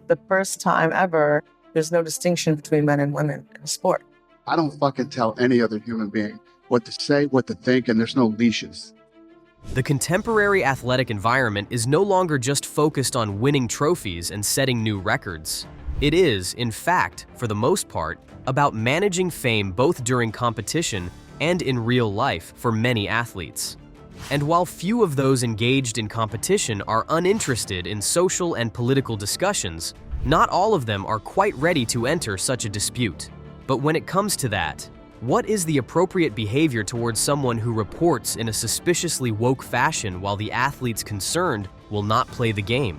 the first time ever, there's no distinction between men and women in sport. I don't fucking tell any other human being what to say, what to think, and there's no leashes. The contemporary athletic environment is no longer just focused on winning trophies and setting new records. It is, in fact, for the most part, about managing fame both during competition and in real life for many athletes. And while few of those engaged in competition are uninterested in social and political discussions, not all of them are quite ready to enter such a dispute. But when it comes to that, what is the appropriate behavior towards someone who reports in a suspiciously woke fashion while the athletes concerned will not play the game?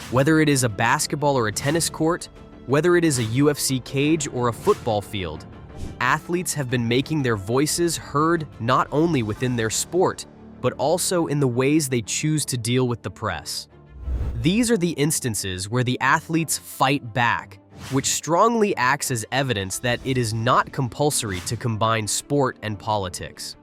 Whether it is a basketball or a tennis court, whether it is a UFC cage or a football field, athletes have been making their voices heard not only within their sport, but also in the ways they choose to deal with the press. These are the instances where the athletes fight back, which strongly acts as evidence that it is not compulsory to combine sport and politics.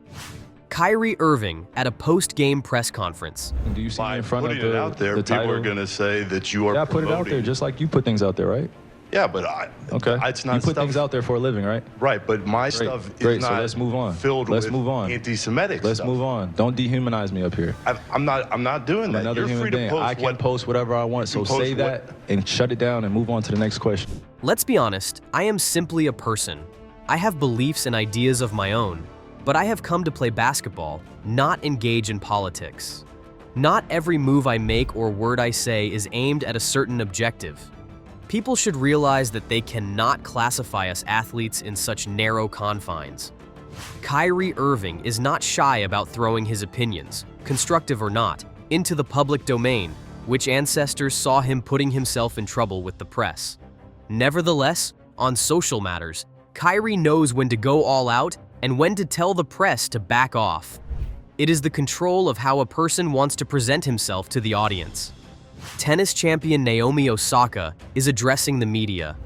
Kyrie Irving at a post-game press conference. Do you see me in front of putting it out there, the people title? are going to say that you are Yeah, I put it out there just like you put things out there, right? Yeah, but Okay. it's not You put stuff, things out there for a living, right? right? But my stuff Great. is So not let's move on. filled Let's with move on. anti-Semitic Let's stuff. move on. Don't dehumanize me up here. I'm not doing I'm that. another You're human free to being. post I can post whatever I want, so can post say that and shut it down and move on to the next question. Let's be honest, I am simply a person. I have beliefs and ideas of my own, but I have come to play basketball, not engage in politics. Not every move I make or word I say is aimed at a certain objective. People should realize that they cannot classify us athletes in such narrow confines. Kyrie Irving is not shy about throwing his opinions, constructive or not, into the public domain, which ancestors saw him putting himself in trouble with the press. Nevertheless, on social matters, Kyrie knows when to go all out and when to tell the press to back off. It is the control of how a person wants to present himself to the audience. Tennis champion Naomi Osaka is addressing the media.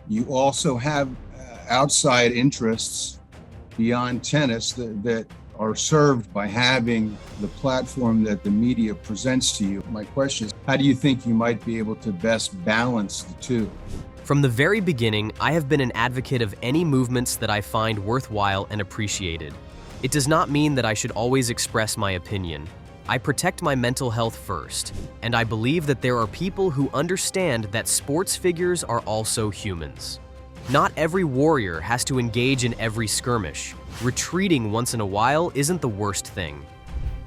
You also have outside interests beyond tennis that are served by having the platform that the media presents to you. My question is, how do you think you might be able to best balance the two? From the very beginning, I have been an advocate of any movements that I find worthwhile and appreciated. It does not mean that I should always express my opinion. I protect my mental health first, and I believe that there are people who understand that sports figures are also humans. Not every warrior has to engage in every skirmish. Retreating once in a while isn't the worst thing.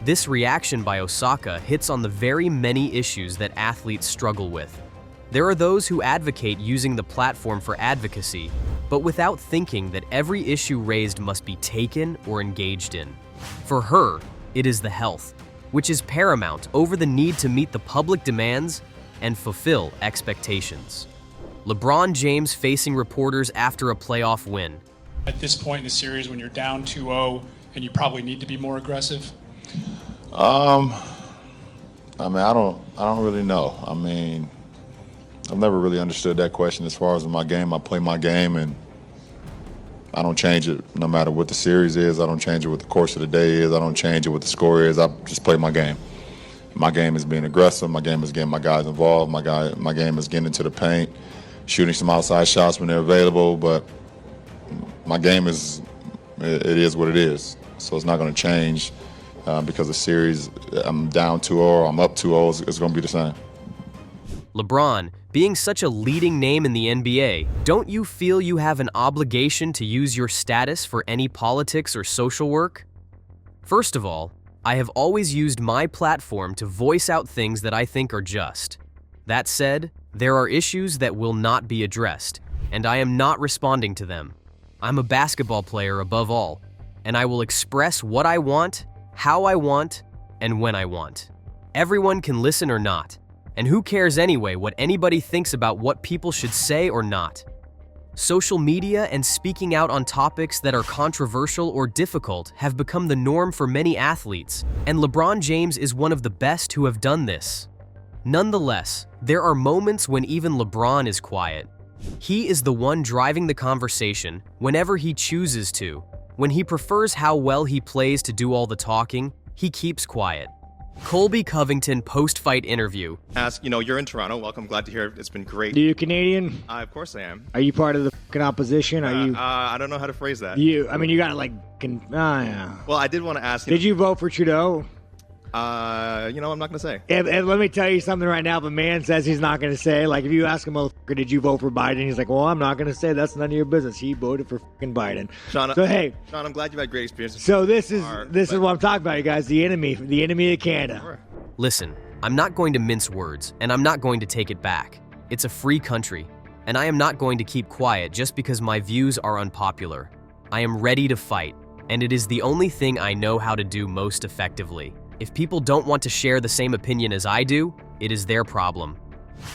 This reaction by Osaka hits on the very many issues that athletes struggle with. There are those who advocate using the platform for advocacy, but without thinking that every issue raised must be taken or engaged in. For her, it is the health, which is paramount over the need to meet the public demands and fulfill expectations. LeBron James facing reporters after a playoff win. At this point in the series, when you're down 2-0 and you probably need to be more aggressive? I don't really know. I've never really understood that question. As far as my game, I play my game and I don't change it no matter what the series is. I don't change it what the course of the day is. I don't change it what the score is. I just play my game. My game is being aggressive. My game is getting my guys involved. My game is getting into the paint, shooting some outside shots when they're available. But my game it is what it is. So it's not going to change because the series, I'm down 2-0 or I'm up 2-0, it's going to be the same. LeBron, being such a leading name in the NBA, don't you feel you have an obligation to use your status for any politics or social work? First of all, I have always used my platform to voice out things that I think are just. That said, there are issues that will not be addressed, and I am not responding to them. I'm a basketball player above all, and I will express what I want, how I want, and when I want. Everyone can listen or not. And who cares anyway what anybody thinks about what people should say or not? Social media and speaking out on topics that are controversial or difficult have become the norm for many athletes, and LeBron James is one of the best who have done this. Nonetheless, there are moments when even LeBron is quiet. He is the one driving the conversation whenever he chooses to. When he prefers how well he plays to do all the talking, he keeps quiet. Colby Covington post-fight interview. You're in Toronto. Welcome. Glad to hear it. It's been great. Are you Canadian? Of course I am. Are you part of the fucking opposition? Are you? I don't know how to phrase that. You got like. Yeah. Well, I did want to ask. Did you vote for Trudeau? I'm not going to say. And let me tell you something right now. If a man says he's not going to say, like, if you ask him, motherfucker, did you vote for Biden? He's like, well, I'm not going to say. That's none of your business. He voted for fucking Biden. Sean, Sean, I'm glad you've had great experiences. So this is what I'm talking about, you guys. The enemy of Canada. Sure. Listen, I'm not going to mince words, and I'm not going to take it back. It's a free country, and I am not going to keep quiet just because my views are unpopular. I am ready to fight, and it is the only thing I know how to do most effectively. If people don't want to share the same opinion as I do, it is their problem.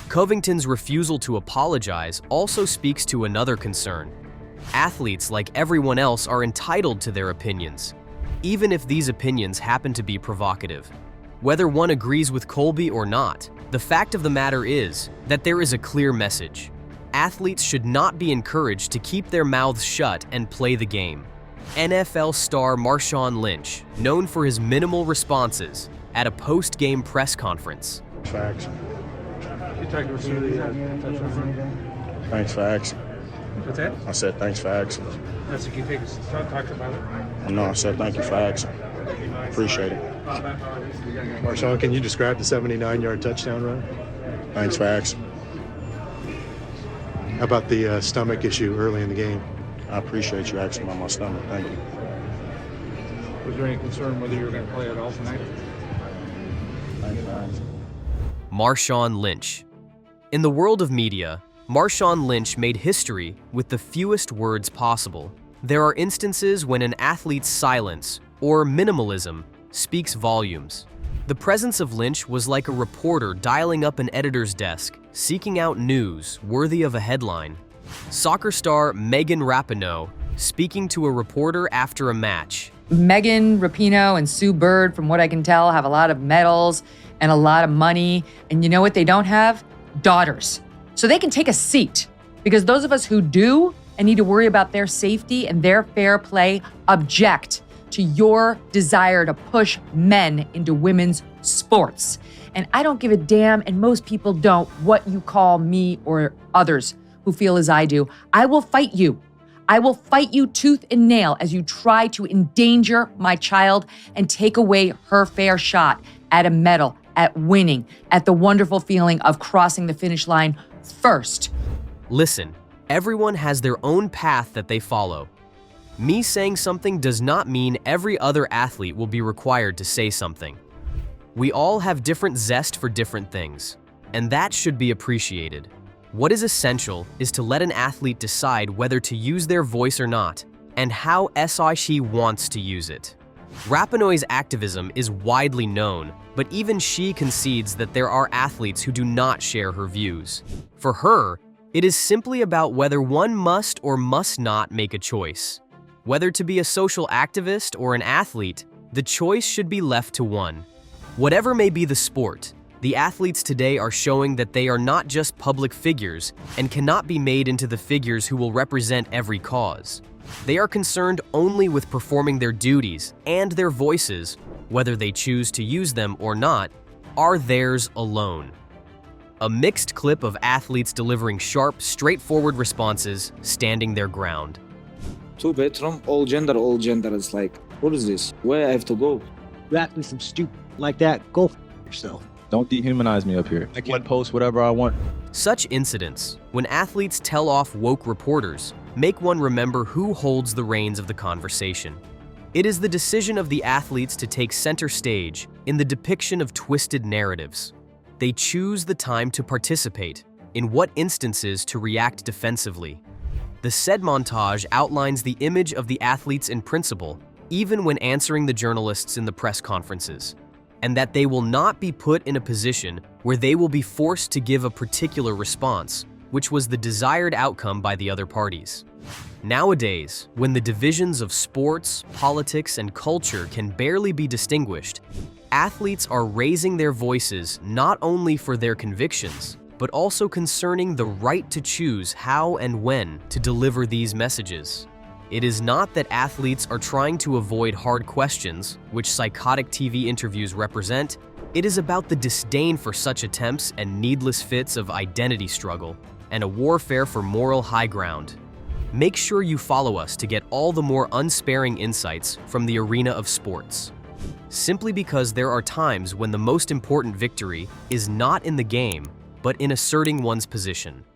Covington's refusal to apologize also speaks to another concern. Athletes, like everyone else, are entitled to their opinions, even if these opinions happen to be provocative. Whether one agrees with Colby or not, the fact of the matter is that there is a clear message. Athletes should not be encouraged to keep their mouths shut and play the game. NFL star Marshawn Lynch, known for his minimal responses at a post-game press conference. Facts. Thanks, facts. What's that? I said thanks, facts. That's what you take us talk about it. No, I said thank you, facts. Appreciate it. Marshawn, can you describe the 79-yard touchdown run? Thanks, facts. How about the stomach issue early in the game? I appreciate you asking about my stomach. Thank you. Was there any concern whether you were going to play at all tonight? Thanks, facts. Marshawn Lynch. In the world of media, Marshawn Lynch made history with the fewest words possible. There are instances when an athlete's silence, or minimalism, speaks volumes. The presence of Lynch was like a reporter dialing up an editor's desk, seeking out news worthy of a headline. Soccer star Megan Rapinoe speaking to a reporter after a match. Megan Rapinoe and Sue Bird, from what I can tell, have a lot of medals and a lot of money. And you know what they don't have? Daughters. So they can take a seat, because those of us who do and need to worry about their safety and their fair play object to your desire to push men into women's sports. And I don't give a damn, and most people don't, what you call me or others who feel as I do. I will fight you. I will fight you tooth and nail as you try to endanger my child and take away her fair shot at a medal, at winning, at the wonderful feeling of crossing the finish line first. Listen, everyone has their own path that they follow. Me saying something does not mean every other athlete will be required to say something. We all have different zest for different things, and that should be appreciated. What is essential is to let an athlete decide whether to use their voice or not, and how she wants to use it. Rapinoe's activism is widely known, but even she concedes that there are athletes who do not share her views. For her, it is simply about whether one must or must not make a choice. Whether to be a social activist or an athlete, the choice should be left to one. Whatever may be the sport, the athletes today are showing that they are not just public figures and cannot be made into the figures who will represent every cause. They are concerned only with performing their duties, and their voices, whether they choose to use them or not, are theirs alone. A mixed clip of athletes delivering sharp, straightforward responses, standing their ground. Two bedroom, all gender. It's like, what is this? Where I have to go? You ask me some stupid like that, go f yourself. Don't dehumanize me up here. I can post whatever I want. Such incidents, when athletes tell off woke reporters, make one remember who holds the reins of the conversation. It is the decision of the athletes to take center stage in the depiction of twisted narratives. They choose the time to participate, in what instances to react defensively. The said montage outlines the image of the athletes in principle, even when answering the journalists in the press conferences, and that they will not be put in a position where they will be forced to give a particular response, which was the desired outcome by the other parties. Nowadays, when the divisions of sports, politics, and culture can barely be distinguished, athletes are raising their voices not only for their convictions, but also concerning the right to choose how and when to deliver these messages. It is not that athletes are trying to avoid hard questions, which psychotic TV interviews represent, It is about the disdain for such attempts and needless fits of identity struggle, and a warfare for moral high ground. Make sure you follow us to get all the more unsparing insights from the arena of sports. Simply because there are times when the most important victory is not in the game, but in asserting one's position.